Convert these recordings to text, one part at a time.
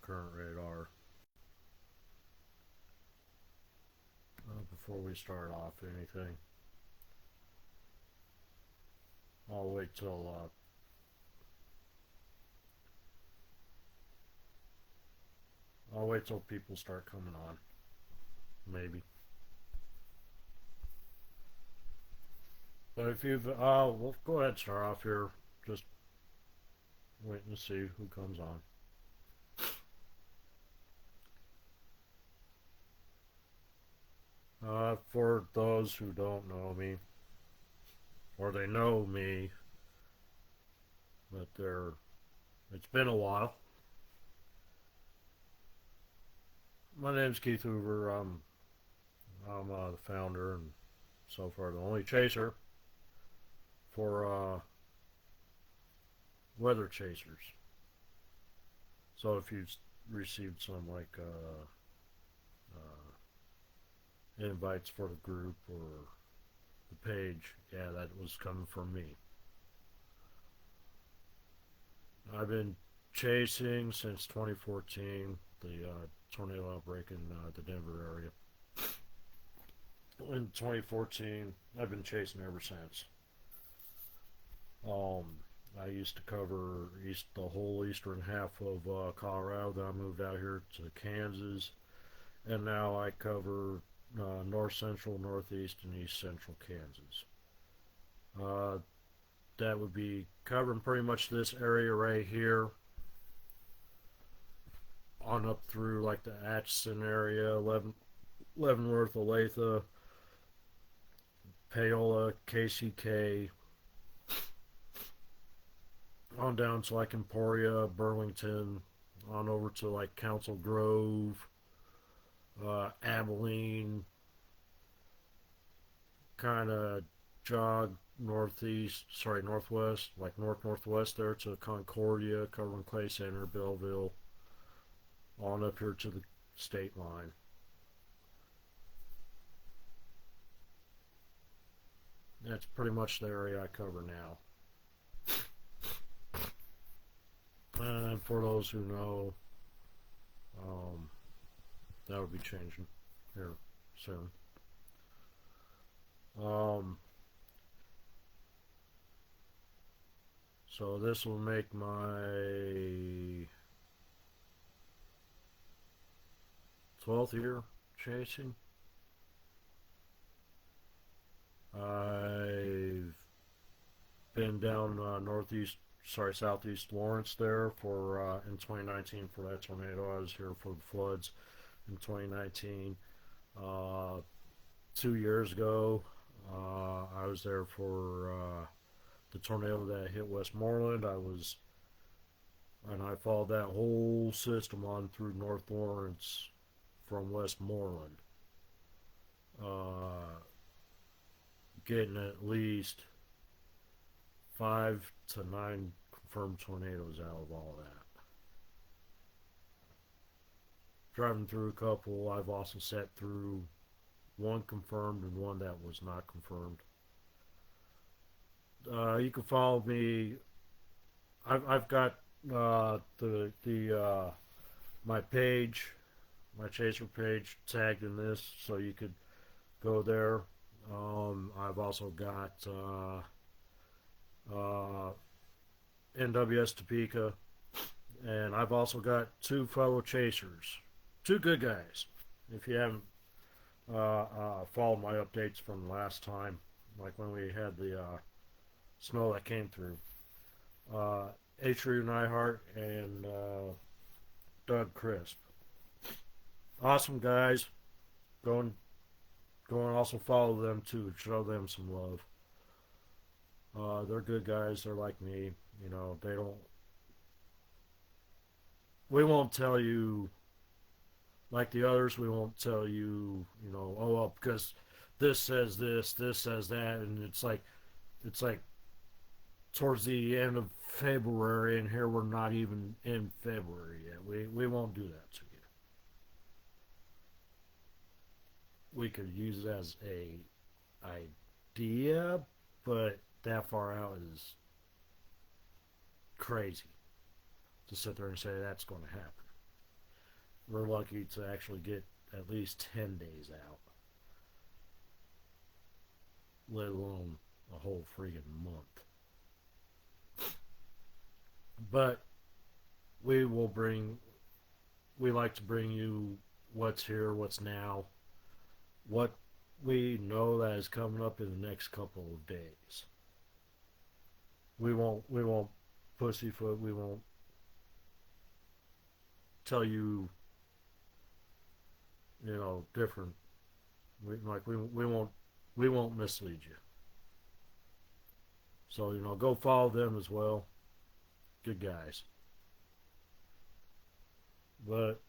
current radar. Before we start off anything, I'll wait till people start coming on. Maybe. But if you've, we'll go ahead and start off here. Just waiting to see who comes on. For those who don't know me, or they know me, but it's been a while. My name's Keith Hoover. I'm the founder and so far the only chaser for weather chasers. So if you've received some invites for the group or the page, yeah, that was coming from me. I've been chasing since 2014 the tornado outbreak in the Denver area. In 2014, I've been chasing ever since. I used to cover the whole eastern half of Colorado. Then I moved out here to Kansas, and now I cover north central, northeast, and east central Kansas. That would be covering pretty much this area right here, on up through like the Atchison area, Leavenworth, Olathe, Paola, KCK, on down to like Emporia, Burlington, on over to like Council Grove, Abilene, kind of jog northwest, like northwest there to Concordia, covering Clay Center, Belleville, on up here to the state line. That's pretty much the area I cover now. And for those who know, that will be changing here soon. So this will make my 12th year chasing. I've been down southeast Lawrence there for in 2019 for that tornado. I was here for the floods in 2019. 2 years ago, I was there for the tornado that hit Westmoreland. I followed that whole system on through North Lawrence from Westmoreland, getting at least 5 to 9 confirmed tornadoes out of all that. Driving through a couple, I've also sat through one confirmed and one that was not confirmed. You can follow me. I've got my page, my chaser page tagged in this, so you could go there. I've also got NWS Topeka, and I've also got 2 fellow chasers, 2 good guys. If you haven't followed my updates from last time, like when we had the snow that came through, Atreyu Neihart and Doug Crisp, awesome guys. Go and also follow them too. Show them some love. They're good guys. They're like me. You know, they don't. We won't tell you like the others. We won't tell you. You know, oh, well, because this says this says that, and it's like towards the end of February, and here we're not even in February yet. We won't do that to you. We could use it as a idea, but that far out is crazy to sit there and say that's going to happen. we're lucky to actually get at least 10 days out, let alone a whole freaking month. But we will bring, we like to bring you what's here, what's now, what we know that is coming up in the next couple of days. We won't pussyfoot. We won't tell you, different. We won't mislead you. So go follow them as well. Good guys. But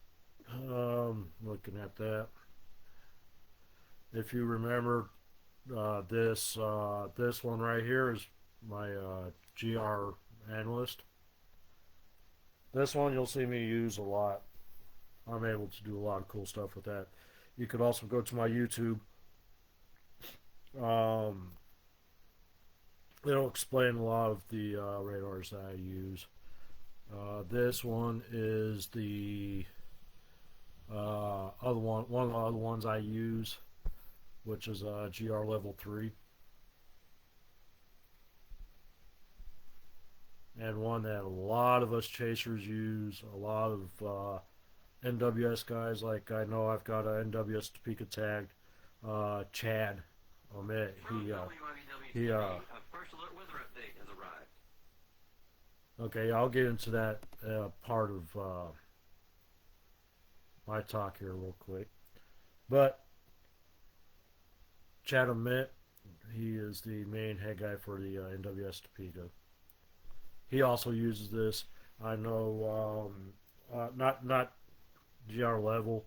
looking at that, if you remember, this one right here is my GR analyst. This one you'll see me use a lot. I'm able to do a lot of cool stuff with that. You could also go to my YouTube. Um, it'll explain a lot of the radars that I use. This one is the other one of the other ones I use, which is GR Level 3. And one that a lot of us chasers use, a lot of NWS guys. Like I know I've got a NWS Topeka tagged, Chad Ahmet. First alert weather update has arrived. Okay, I'll get into that part of my talk here real quick. But Chad Ahmet, he is the main head guy for the NWS Topeka. He also uses this. I know, not GR level,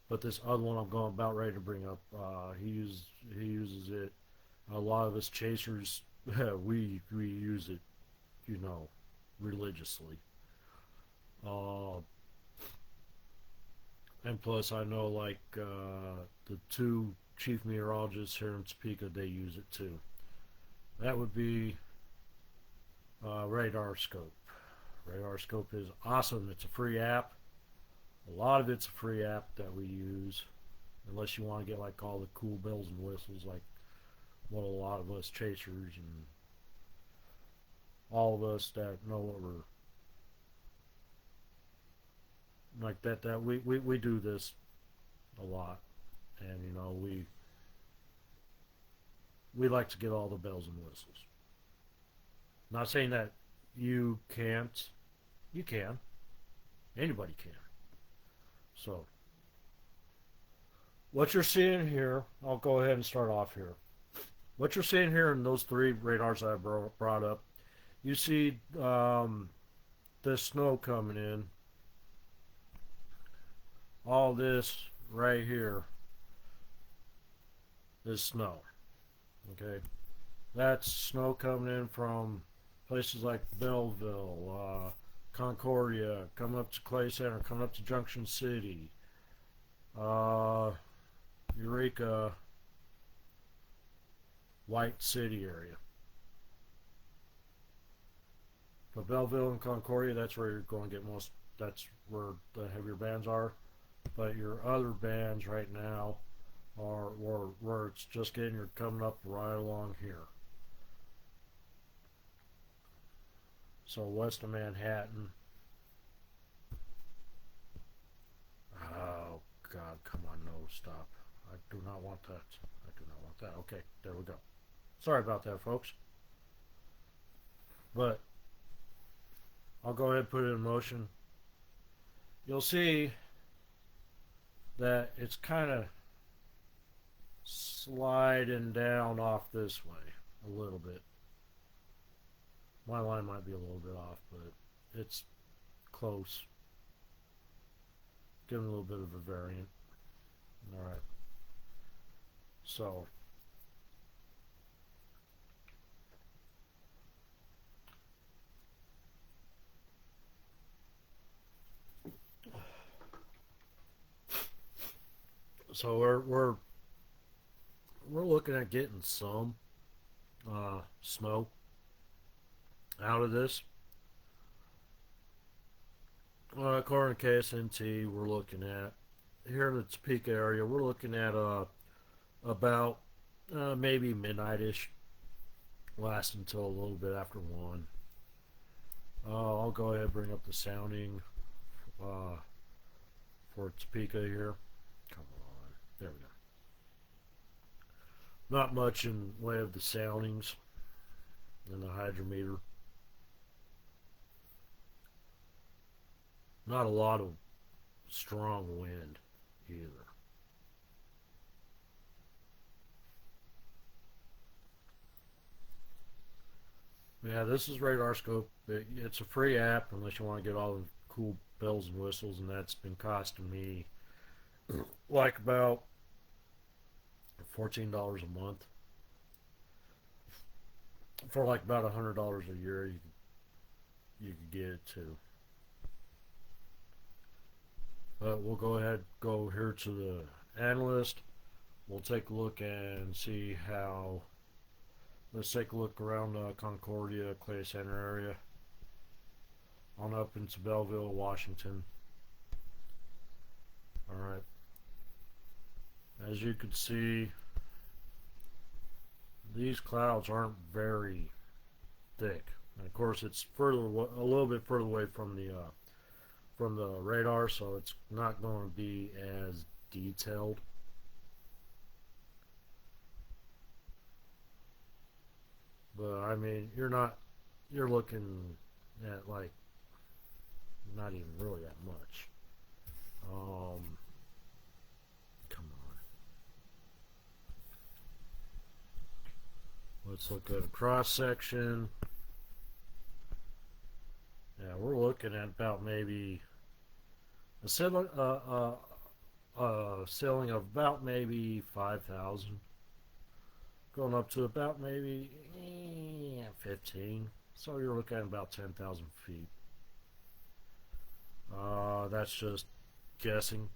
but this other one I'm going about ready to bring up. He uses it. A lot of us chasers, we use it, religiously. Uh, and plus, I know like the two chief meteorologists here in Topeka, they use it too. That would be Radar Scope. Radar Scope is awesome. It's a free app. A lot of it's a free app that we use, unless you want to get like all the cool bells and whistles, like what a lot of us chasers and all of us that know what we're like that we do this a lot, and we like to get all the bells and whistles. Not saying that you can't. You can. Anybody can. So, what you're seeing here, I'll go ahead and start off here. What you're seeing here in those three radars that I brought up, you see this snow coming in. All this right here is snow. Okay? That's snow coming in from places like Belleville, Concordia, coming up to Clay Center, coming up to Junction City, Eureka, White City area. But Belleville and Concordia, that's where you're going to get most, that's where the heavier bands are. But your other bands right now are where it's just getting, you're coming up right along here. So west of Manhattan. Oh God, come on, no, stop. I do not want that. I do not want that. Okay, there we go. Sorry about that, folks. But I'll go ahead and put it in motion. You'll see that it's kind of sliding down off this way a little bit. My line might be a little bit off, but it's close. Give it a little bit of a variant. Alright. So. So we're looking at getting some snow out of this. According to KSNT, we're looking at here in the Topeka area. We're looking at about maybe midnight-ish, last until a little bit after 1. I'll go ahead and bring up the sounding uh, for Topeka here. Come on, there we go. Not much in way of the soundings in the hydrometer. Not a lot of strong wind either. Yeah, this is Radar Scope. It's a free app unless you want to get all the cool bells and whistles, and that's been costing me like about $14 a month. For like about $100 a year, you could get it too. But we'll go ahead, go here to the analyst. We'll take a look and see how. Let's take a look around Concordia, Clay Center area, on up into Belleville, Washington. All right. As you can see, these clouds aren't very thick. And of course, it's further, a little bit further away from the radar, so it's not going to be as detailed. But I mean, you're looking at like not even really that much. Come on. Let's look at a cross section. Yeah, we're looking at about maybe a ceiling of about maybe 5,000. Going up to about maybe 15. So you're looking at about 10,000 feet. That's just guessing.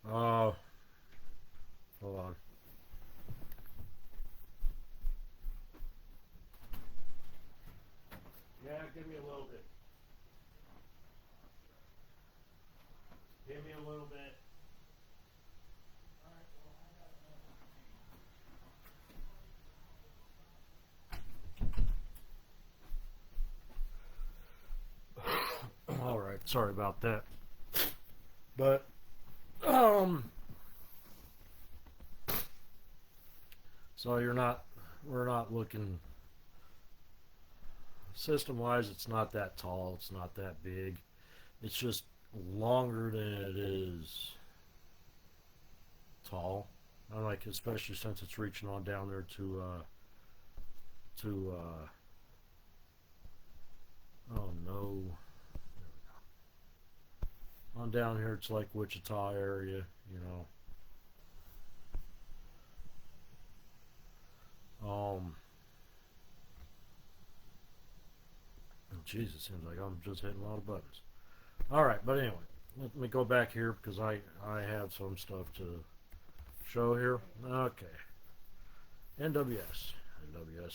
Hold on. Yeah, give me a little bit. Give me a little bit. All right, sorry about that. But so we're not looking system wise, it's not that tall, it's not that big. It's just longer than it is tall. I like, especially since it's reaching on down there to oh no, on down here it's like Wichita area, you know. Jesus, seems like I'm just hitting a lot of buttons. All right, but anyway, let me go back here because I have some stuff to show here. Okay, NWS.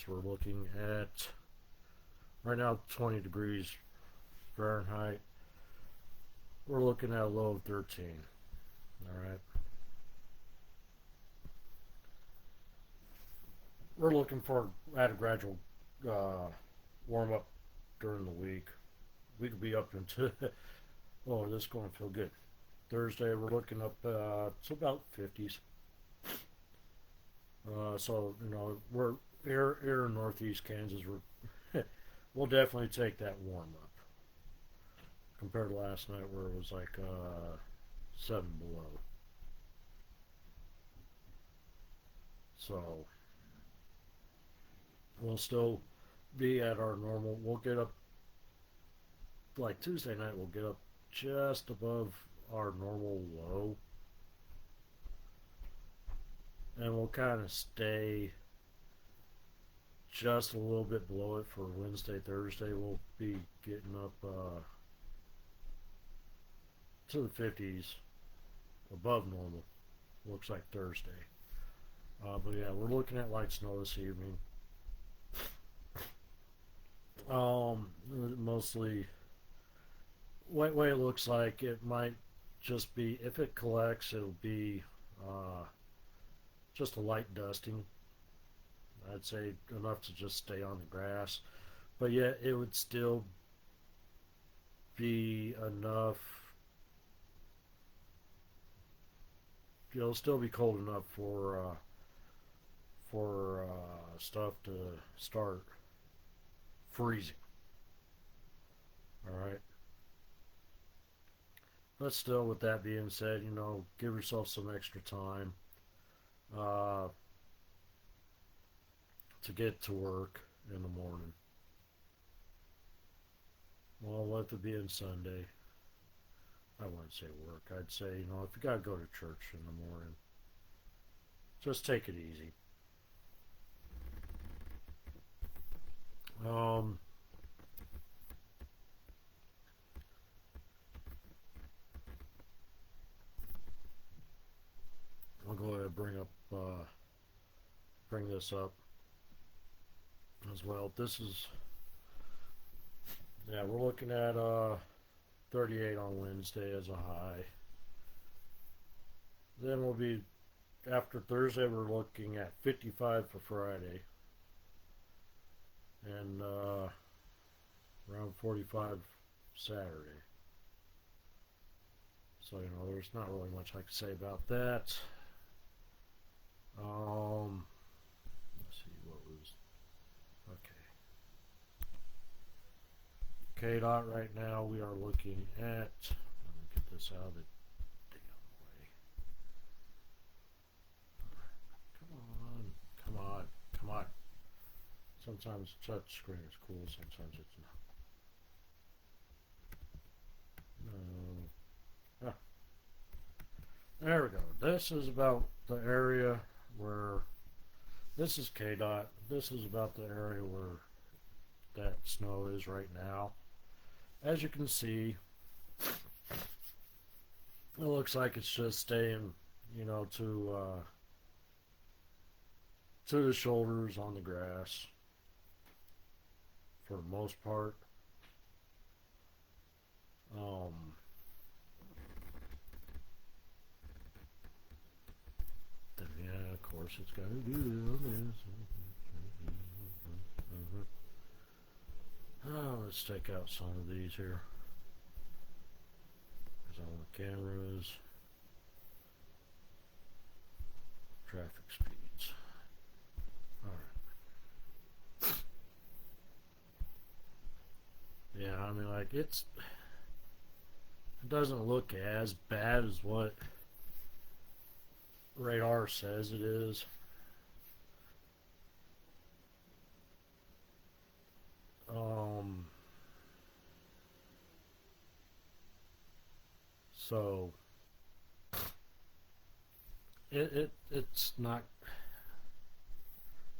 We're looking at right now 20 degrees Fahrenheit. We're looking at a low of 13. All right. We're looking for at a gradual warm up during the week. We could be up into oh, this is going to feel good. Thursday we're looking up to about 50s. So you know we're here in northeast Kansas. We'll definitely take that warm up compared to last night where it was like 7 below. So we'll still be at our normal. We'll get up like Tuesday night. We'll get up just above our normal low, and we'll kind of stay just a little bit below it for Wednesday, Thursday. We'll be getting up to the 50s above normal. Looks like Thursday. But yeah, we're looking at light snow this evening. Mostly, way it looks like it might just be if it collects, it'll be uh, just a light dusting. I'd say enough to just stay on the grass, but yet it would still be enough. It'll still be cold enough for stuff to start freezing. All right. But still, with that being said, give yourself some extra time uh, to get to work in the morning. Well, with it being Sunday, I wouldn't say work. I'd say, if you gotta go to church in the morning, just take it easy. Um, I'll go ahead and bring this up as well. This is, yeah, we're looking at 38 on Wednesday as a high. Then we'll be, after Thursday, we're looking at 55 for Friday. And around 45 Saturday. So, there's not really much I can say about that. Let's see, what was, okay. KDOT right now, we are looking at, let me get this out of the damn way. Come on. Sometimes touch screen is cool, sometimes it's not. No. There we go. This is about the area where, this is KDOT. This is about the area where that snow is right now. As you can see, it looks like it's just staying, to the shoulders on the grass for the most part. Yeah, of course it's got to do this. Let's take out some of these here. Because I want cameras. Traffic speeds. Alright. Yeah, I mean, like, it doesn't look as bad as what radar says it is. So it's not.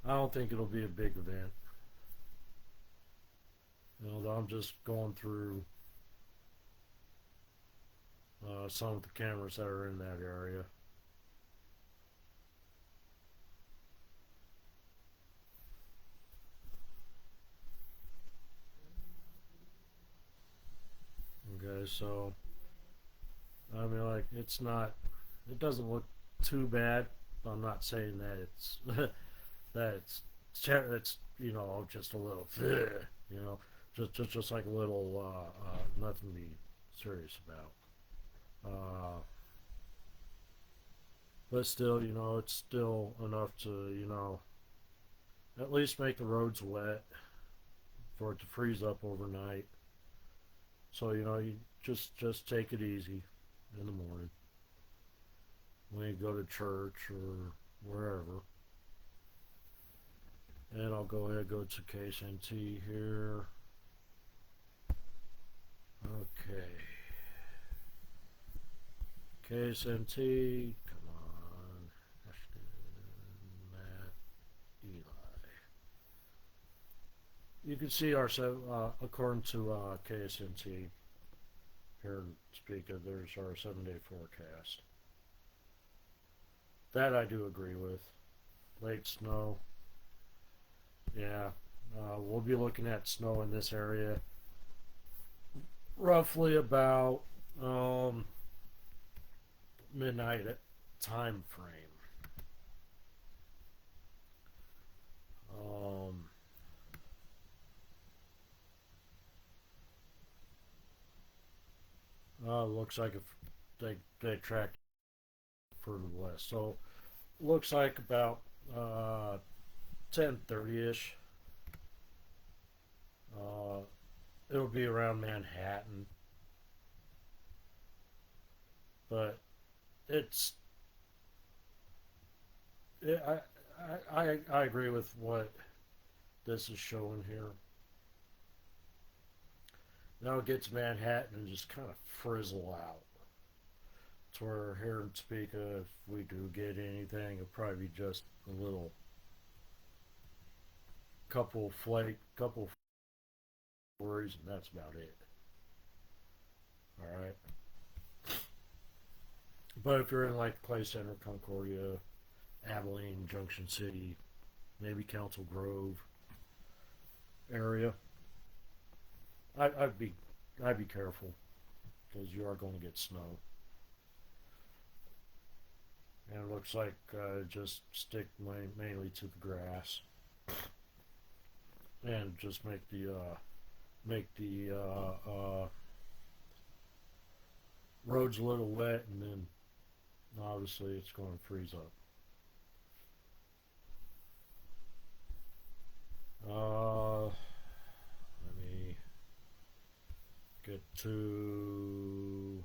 I don't think it'll be a big event. I'm just going through some of the cameras that are in that area. Okay, so I mean, like, it doesn't look too bad. I'm not saying that it's it's just a little just like a little nothing to be serious about. But still, it's still enough to at least make the roads wet for it to freeze up overnight. So you just take it easy in the morning when you go to church or wherever. And I'll go ahead and go to KSNT here. Okay. KSNT, come on. Ashton, Matt, Eli. You can see according to KSNT, here in Topeka, there's our 7-day forecast. That I do agree with. Late snow. Yeah, we'll be looking at snow in this area roughly about midnight time frame. Um, looks like if they tracked further west, so looks like about 10:30 ish. Uh, it'll be around Manhattan, but it's it, I agree with what this is showing here. Now it gets Manhattan and just kind of frizzle out. To where here in Topeka, if we do get anything, it'll probably be just a little couple flurries, and that's about it. All right. But if you're in like Clay Center, Concordia, Abilene, Junction City, maybe Council Grove area, I'd be careful because you are going to get snow. And it looks like just stick mainly to the grass and just make the roads a little wet, and then obviously it's going to freeze up. Let me get to.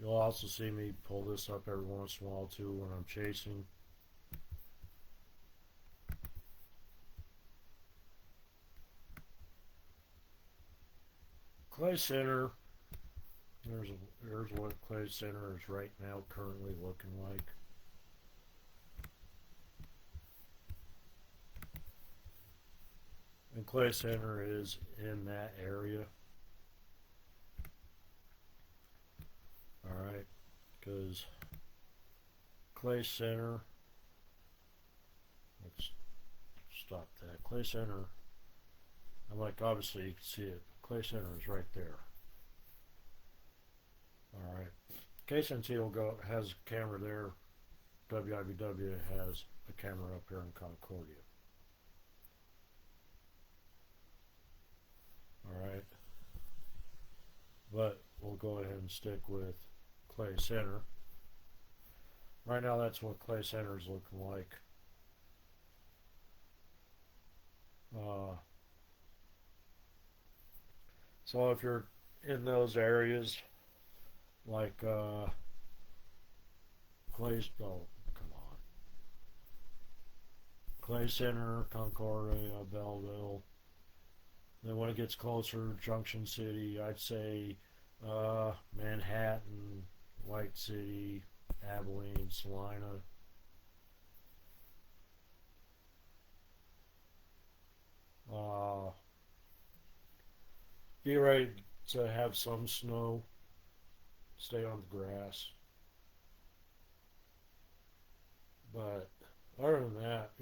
You'll also see me pull this up every once in a while too when I'm chasing. Clay Center. There's what Clay Center is right now currently looking like. And Clay Center is in that area. Alright, because Clay Center, let's stop that. Clay Center, I'm like, obviously you can see it. Clay Center is right there. Alright, KSNT has a camera there. WIBW has a camera up here in Concordia. Alright, but we'll go ahead and stick with Clay Center. Right now that's what Clay Center is looking like. So if you're in those areas, like Clay, oh come on, Clay Center, Concordia, Belleville. Then when it gets closer, Junction City, I'd say Manhattan, White City, Abilene, Salina. Be ready to have some snow. Stay on the grass. But other than that,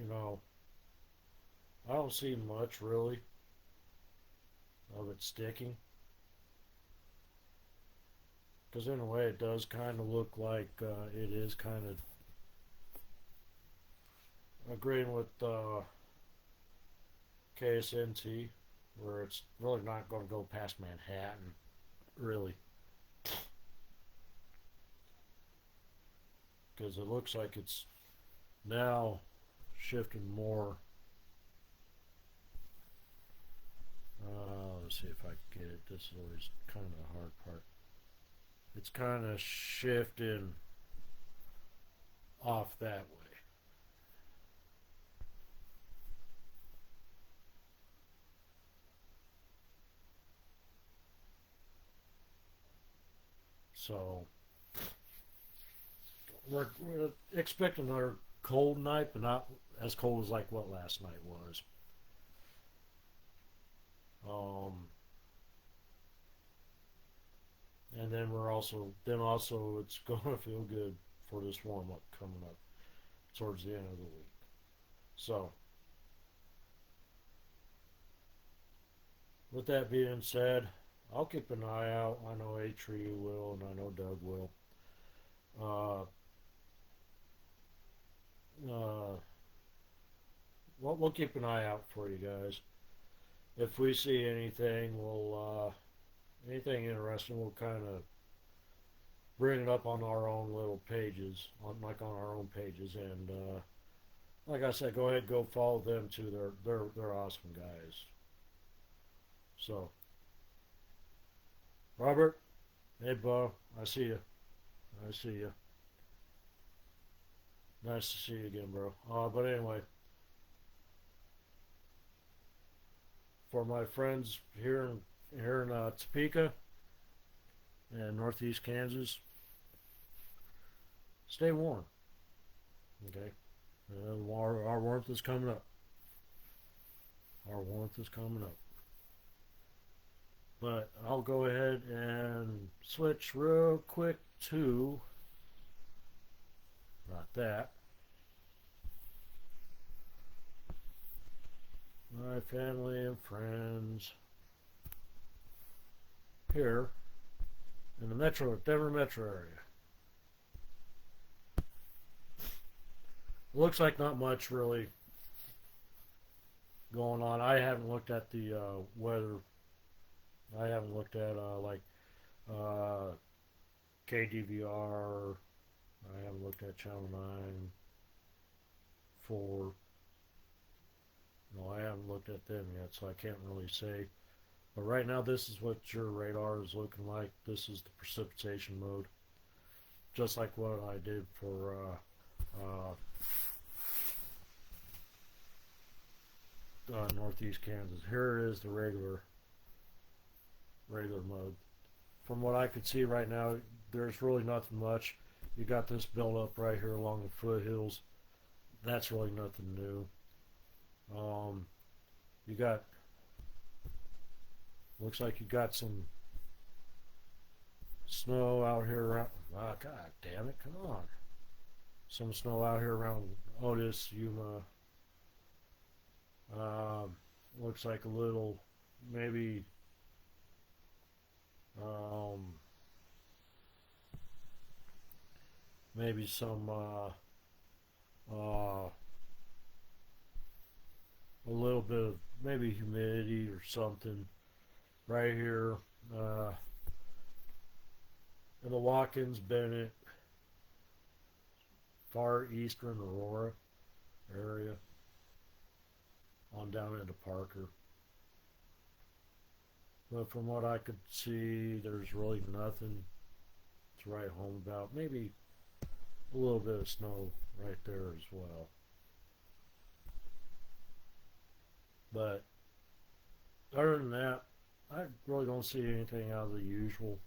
I don't see much really of it sticking. Because in a way, it does kind of look like it is kind of agreeing with KSNT, where it's really not going to go past Manhattan, really. Because it looks like it's now shifting more. Let's see if I can get it. This is always kind of the hard part. It's kind of shifting off that way. So we're expecting another cold night, but not as cold as like what last night was. And then also it's going to feel good for this warm up coming up towards the end of the week. So, with that being said, I'll keep an eye out. I know Atria will, and I know Doug will. Uh, uh, we'll keep an eye out for you guys. If we see anything, anything interesting, we'll kind of bring it up on our own little pages, on our own pages, and like I said, go ahead, go follow them too. They're awesome guys. So, Robert, hey, Bo, I see you. I see you. Nice to see you again, bro. But anyway, for my friends here in Topeka and Northeast Kansas, stay warm. Okay, our warmth is coming up. Our warmth is coming up. But I'll go ahead and switch real quick to not that. My family and friends here in the Denver metro area. Looks like not much really going on. I haven't looked at the weather. I haven't looked at uh, KDVR. I haven't looked at Channel 9, 4. No, I haven't looked at them yet, so I can't really say. But right now, this is what your radar is looking like. This is the precipitation mode, just like what I did for Northeast Kansas. Here is the regular mode. From what I could see right now, there's really nothing much. You got this build up right here along the foothills. That's really nothing new. You got, looks like you got some snow out here around. Ah, God damn it! Come on, some snow out here around Otis, Yuma. Looks like a little, maybe. Maybe some a little bit of maybe humidity or something right here in the Watkins, Bennett, far eastern Aurora area on down into Parker. But from what I could see, there's really nothing to write home about. Maybe a little bit of snow right there as well. But other than that, I really don't see anything out of the usual.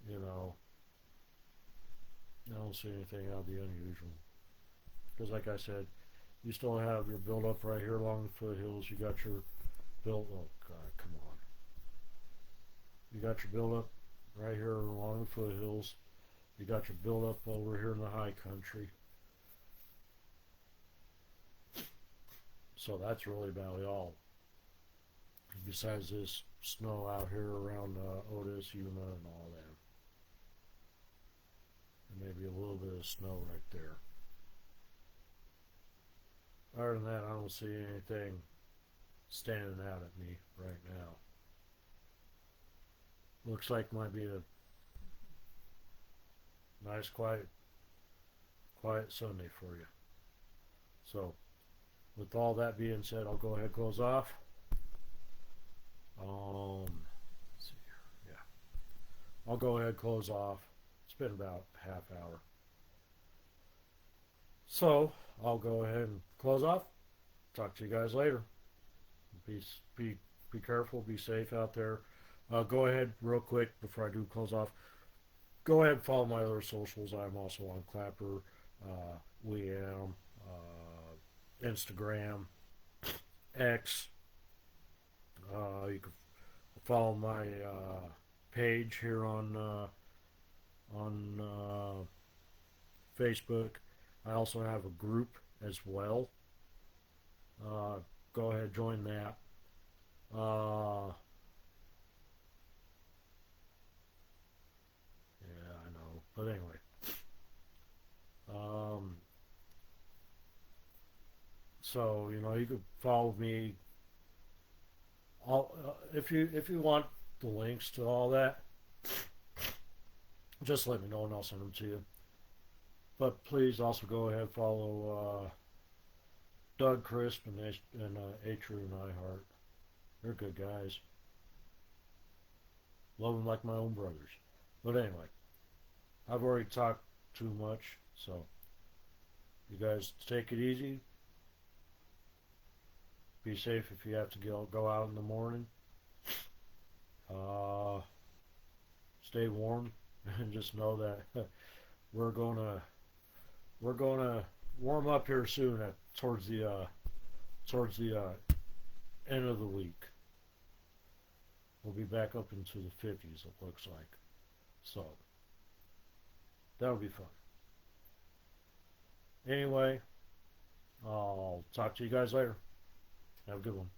You know, I don't see anything out of the unusual. Because, like I said, you still have your build up right here along the foothills. You got your build. Oh God, come on! You got your build up right here along the foothills. You got your build up over here in the high country. So that's really about all. Besides this snow out here around Otis, Yuma, and all that. And maybe a little bit of snow right there. Other than that, I don't see anything standing out at me right now. Looks like might be a nice, quiet Sunday for you. So, with all that being said, I'll go ahead and close off. Let's see here. Yeah, I'll go ahead and close off. It's been about half hour. So, I'll go ahead and close off. Talk to you guys later. Be careful. Be safe out there. Go ahead real quick before I do close off. Go ahead and follow my other socials. I'm also on Clapper, WeAm, Instagram, X. You can follow my page here on Facebook. I also have a group as well. Go ahead, join that. Yeah, I know. But anyway, um, so you could follow me. All if you want the links to all that, just let me know and I'll send them to you. But please also go ahead and follow Doug Crisp and A True and iHeart. They're good guys. Love them like my own brothers. But anyway, I've already talked too much, so you guys take it easy. Be safe if you have to go out in the morning. Uh, Stay warm, and just know that we're gonna we're gonna warm up here soon towards the end of the week. We'll be back up into the 50s. It looks like, so that'll be fun. Anyway, I'll talk to you guys later. Have a good one.